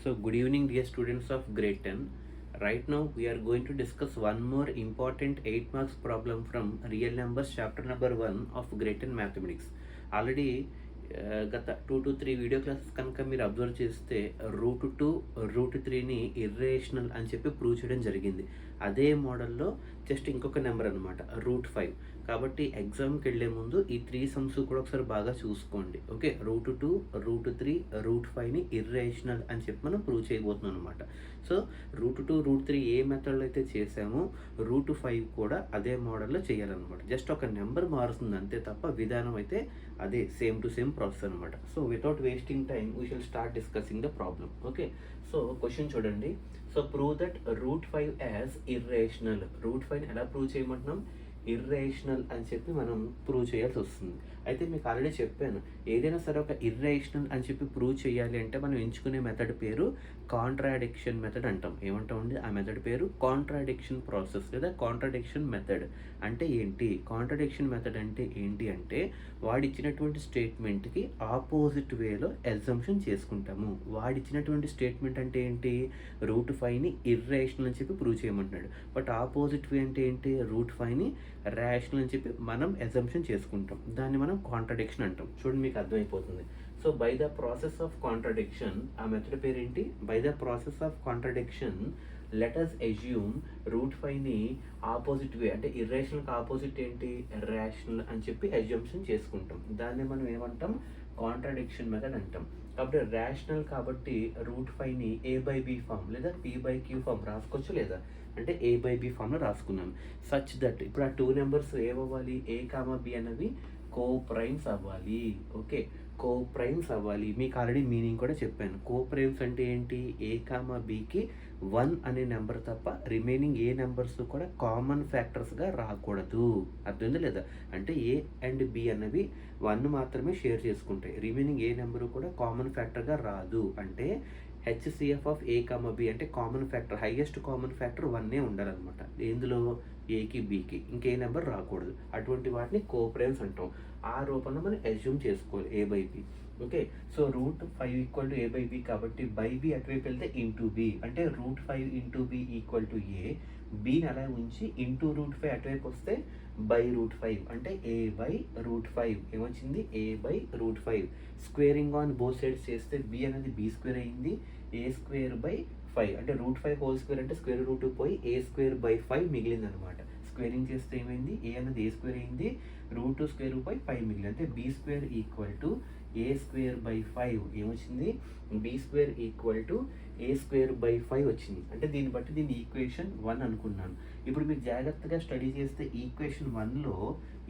So good evening dear students of grade 10. Right now we are going to discuss one more important 8 marks problem from real numbers chapter number 1 of grade 10 mathematics. Already గత 2 to 3 video classes కనుక మీరు observe చేస్తే route 2 route 3ని irrational అని చెప్పి prove చేయడం జరిగింది. అదే మోడల్లో జస్ట్ ఇంకొక నెంబర్ అనమాట రూట్ 5. కాబట్టి ఎగ్జామ్కి వెళ్ళే ముందు ఈ 3 సమ్స్ కూడా ఒకసారి బాగా చూసుకోండి. ఓకే, రూట్ 2 రూట్ 3 రూట్ 5ని ఇర్రేషనల్ అని చెప్పి మనం ప్రూవ్ చేయబోతున్నాం అనమాట. సో రూట్ 2 రూట్ 3 ఏ మెథడ్లో అయితే చేసామో రూట్ 5 కూడా అదే మోడల్లో చేయాలన్నమాట. జస్ట్ ఒక నెంబర్ మారుతుంది అంతే తప్ప విధానం అయితే అదే సేమ్ టు సేమ్ ప్రాసెస్ అనమాట. So without wasting time we shall start discussing the problem. Okay, so question చూడండి. So prove that root 5 as irrational. Root 5ని ఎలా ప్రూవ్ చేయమంటున్నాం? ఇర్రేషనల్ అని చెప్పి మనం ప్రూవ్ చేయాల్సి వస్తుంది. అయితే మీకు ఆల్రెడీ చెప్పాను, ఏదైనా సరే ఒక ఇర్రేషనల్ అని చెప్పి ప్రూవ్ చేయాలి అంటే మనం ఎంచుకునే మెథడ్ పేరు కాంట్రాడిక్షన్ మెథడ్ అంటాం. ఏమంటామండి ఆ మెథడ్ పేరు? కాంట్రాడిక్షన్ ప్రాసెస్ లేదా కాంట్రాడిక్షన్ మెథడ్. అంటే ఏంటి కాంట్రాడిక్షన్ మెథడ్ అంటే ఏంటి అంటే వాడిచ్చినటువంటి స్టేట్మెంట్కి ఆపోజిట్ వేలో అజంప్షన్ చేసుకుంటాము. వాడిచ్చినటువంటి స్టేట్మెంట్ అంటే ఏంటి? రూట్ 5ని ఇర్రేషనల్ అని చెప్పి ప్రూవ్ చేయమంటున్నాడు. బట్ ఆపోజిట్ వే అంటే ఏంటి? రూట్ 5ని రేషనల్ అని చెప్పి మనం అజంప్షన్ చేసుకుంటాం. దాన్ని మనం కాంట్రాడిక్షన్ అంటాం. చూడండి మీకు అర్థమైపోతుంది. So by the process of contradiction, ఆ మెథడ్ పేరేంటి? By the process of contradiction let us assume root 5ని ఆపోజిట్ వే అంటే ఇర్రేషనల్కి ఆపోజిట్ ఏంటి? రేషనల్ అని చెప్పి అజంప్షన్ చేసుకుంటాం. దాన్ని మనం ఏమంటాం? కాంట్రాడిక్షన్ మెథడ్ అంటాం. కాబట్టి రేషనల్ కాబట్టి రూట్ 5ని A/B ఫామ్ లేదా P/Q ఫామ్ రాసుకోవచ్చు లేదా అంటే A/B ఫామ్లో రాసుకున్నాను. సచ్ దట్ ఇప్పుడు ఆ 2 నెంబర్స్ ఏమవ్వాలి? A, B అనేవి కో ప్రైమ్స్ అవ్వాలి. ఓకే, కో ప్రైమ్స్ అవ్వాలి. మీకు ఆల్రెడీ మీనింగ్ కూడా చెప్పాను. కో ప్రైమ్స్ అంటే ఏంటి? A, Bకి 1 అనే నెంబర్ తప్ప రిమైనింగ్ ఏ నెంబర్స్ కూడా కామన్ ఫ్యాక్టర్స్గా రాకూడదు. అర్థమైందా లేదా? అంటే A అండ్ B అనేవి 1 మాత్రమే షేర్ చేసుకుంటాయి. రిమైనింగ్ ఏ నెంబరు కూడా కామన్ ఫ్యాక్టర్గా రాదు. అంటే HCF ఆఫ్ A, B అంటే common factor, highest common factor 1 ఉండాలన్నమాట. ఇందులో ఏకి బీకి ఇంకే నెంబర్ రాకూడదు. అటువంటి వాటిని కోప్రైమ్స్ అంటాం. ఆ రూపంలో మనం అజ్యూమ్ చేసుకోవాలి A/B. Okay, so root 5 equal to A/B కాబట్టి బై బి అటువైపు వెళ్తే ఇంటూ బి అంటే root 5 into B equal to A. బీని అలా ఉంచి ఇంటూ రూట్ 5 అటువైపు వస్తే బై రూట్ 5 అంటే A/రూట్ 5 ఏమొచ్చింది? A/రూట్ 5. స్క్వేరింగ్ ఆన్ బోత్ సైడ్స్ చేస్తే B అనేది B² అయింది. A²/5 అంటే రూట్ 5 హోల్ స్క్వేర్ అంటే స్క్వేర్ రూట్ పోయి A²/5 మిగిలింది అనమాట. స్క్వేరింగ్ చేస్తే ఏమైంది? A అనేది A² అయింది. రూట్² 5 మిగిలింది. అంటే B² ఈక్వల్ టు A²/5 ఏమొచ్చింది? B² ఈక్వల్ టు A²/5 వచ్చింది. అంటే దీన్ని బట్టి దీన్ని ఈక్వేషన్ 1 అనుకున్నాను. ఇప్పుడు మీరు జాగ్రత్తగా స్టడీ చేస్తే ఈక్వేషన్ 1లో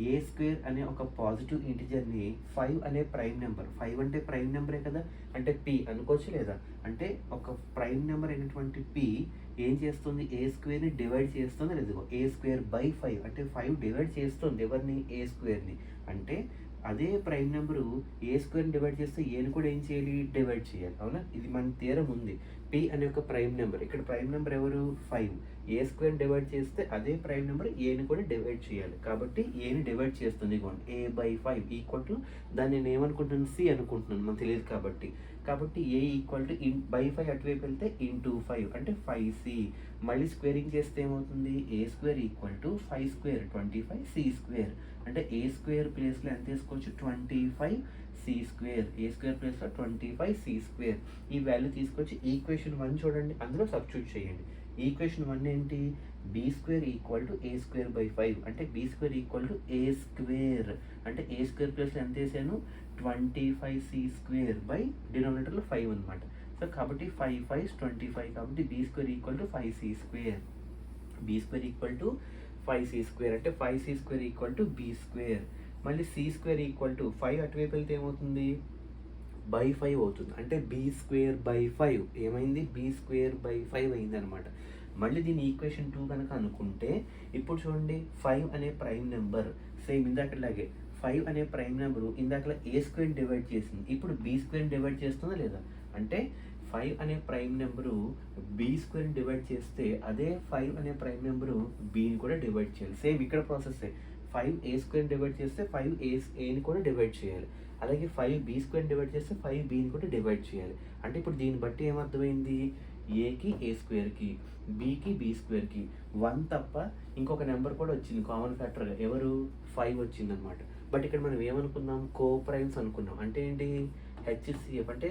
A² అనే ఒక పాజిటివ్ ఇంటిజర్ని 5 అనే ప్రైమ్ నెంబర్, 5 అంటే ప్రైమ్ నెంబరే కదా, అంటే P అనుకోవచ్చు లేదా? అంటే ఒక ప్రైమ్ నెంబర్ అయినటువంటి P ఏం చేస్తుంది? A²ని డివైడ్ చేస్తుంది. లేదు A²/5 అంటే 5 డివైడ్ చేస్తుంది ఎవరిని? A²ని. అంటే అదే ప్రైమ్ నెంబరు A² డివైడ్ చేస్తే ఏని కూడా ఏం చేయాలి? డివైడ్ చేయాలి. అవునా? ఇది మన థియరం ఉంది. P అనే ఒక ప్రైమ్ నెంబర్, ఇక్కడ ప్రైమ్ నెంబర్ ఎవరు? 5. A² డివైడ్ చేస్తే అదే ప్రైమ్ నెంబర్ ఏని కూడా డివైడ్ చేయాలి. కాబట్టి ఏని డివైడ్ చేస్తుంది A/5 ఈక్వల్ టు దాన్ని నేను ఏమనుకుంటున్నాను? C అనుకుంటున్నాను, మనకు తెలియదు కాబట్టి. కాబట్టి A ఈక్వల్ టు బై 5 అటువైపు వెళ్తే ఇంటూ 5 అంటే 5C. మళ్ళీ స్క్వేరింగ్ చేస్తే ఏమవుతుంది? A² equal to 5² 25C². అంటే A² ప్లేస్లో ఎంత తీసుకోవచ్చు? 25C². A² ప్లేస్లో 25C². ఈ వాల్యూ తీసుకొచ్చి ఈక్వేషన్ 1 చూడండి, అందులో సబ్స్టిట్యూట్ చేయండి. ఈక్వేషన్ 1 ఏంటి? B² ఈక్వల్ టు A²/5 అంటే B² ఈక్వల్ టు A² అంటే A² ప్లేస్లో ఎంత వేసాను? 25C² బై డినామినేటర్లో 5 అనమాట. సో కాబట్టి 5 5 25 కాబట్టి B² equal to 5C². B² equal to 5C² అంటే 5C² ఈక్వల్ టు B². మళ్ళీ C² ఈక్వల్ టు 5 అటువైపు వెళ్తే ఏమవుతుంది? బై 5 అవుతుంది. అంటే B²/5 ఏమైంది? B²/5 అయింది అనమాట. మళ్ళీ దీని ఈక్వేషన్ 2 కనుక అనుకుంటే ఇప్పుడు చూడండి, 5 అనే ప్రైమ్ నెంబర్ సేమ్ ఇందాకలాగే 5 అనే ప్రైమ్ నెంబరు ఇందాకలా A² డివైడ్ చేసింది. ఇప్పుడు B² డివైడ్ చేస్తుందా లేదా? అంటే 5 అనే ప్రైమ్ నెంబరు B² డివైడ్ చేస్తే అదే 5 అనే ప్రైమ్ నెంబరు Bని కూడా డివైడ్ చేయాలి. సేమ్ ఇక్కడ ప్రాసెస్ 5 A² డివైడ్ చేస్తే 5 Aని కూడా డివైడ్ చేయాలి. అలాగే 5b² డివైడ్ చేస్తే 5bని కూడా డివైడ్ చేయాలి. అంటే ఇప్పుడు దీన్ని బట్టి ఏమర్థమైంది, ఏకి a²కి, బీకి b²కి 1 తప్ప ఇంకొక నెంబర్ కూడా వచ్చింది కామన్ ఫ్యాక్టర్గా, ఎవరు 5 వచ్చిందనమాట. బట్ ఇక్కడ మనం ఏమనుకున్నాం, కోప్రైమ్స్ అనుకున్నాం. అంటే ఏంటి, HCF అంటే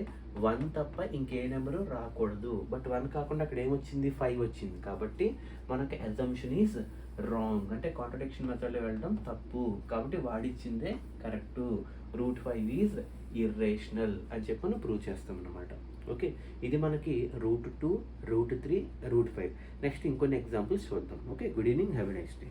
1 తప్ప ఇంకే నెంబరు రాకూడదు. బట్ 1 కాకుండా అక్కడ ఏమొచ్చింది, 5 వచ్చింది. కాబట్టి మనకి అజంప్షన్ ఈజ్ రాంగ్, అంటే కాంట్రడిక్షన్ మెథడ్లో వెళ్ళడం తప్పు. కాబట్టి వాడిచ్చిందే కరెక్టు, √5 ఈజ్ ఇర్రేషనల్ అని చెప్పి మనం ప్రూవ్ చేస్తాం అన్నమాట. ఓకే, ఇది మనకి √2, √3, √5. నెక్స్ట్ ఇంకొన్ని ఎగ్జాంపుల్స్ చూద్దాం. Okay, good evening, have a nice day.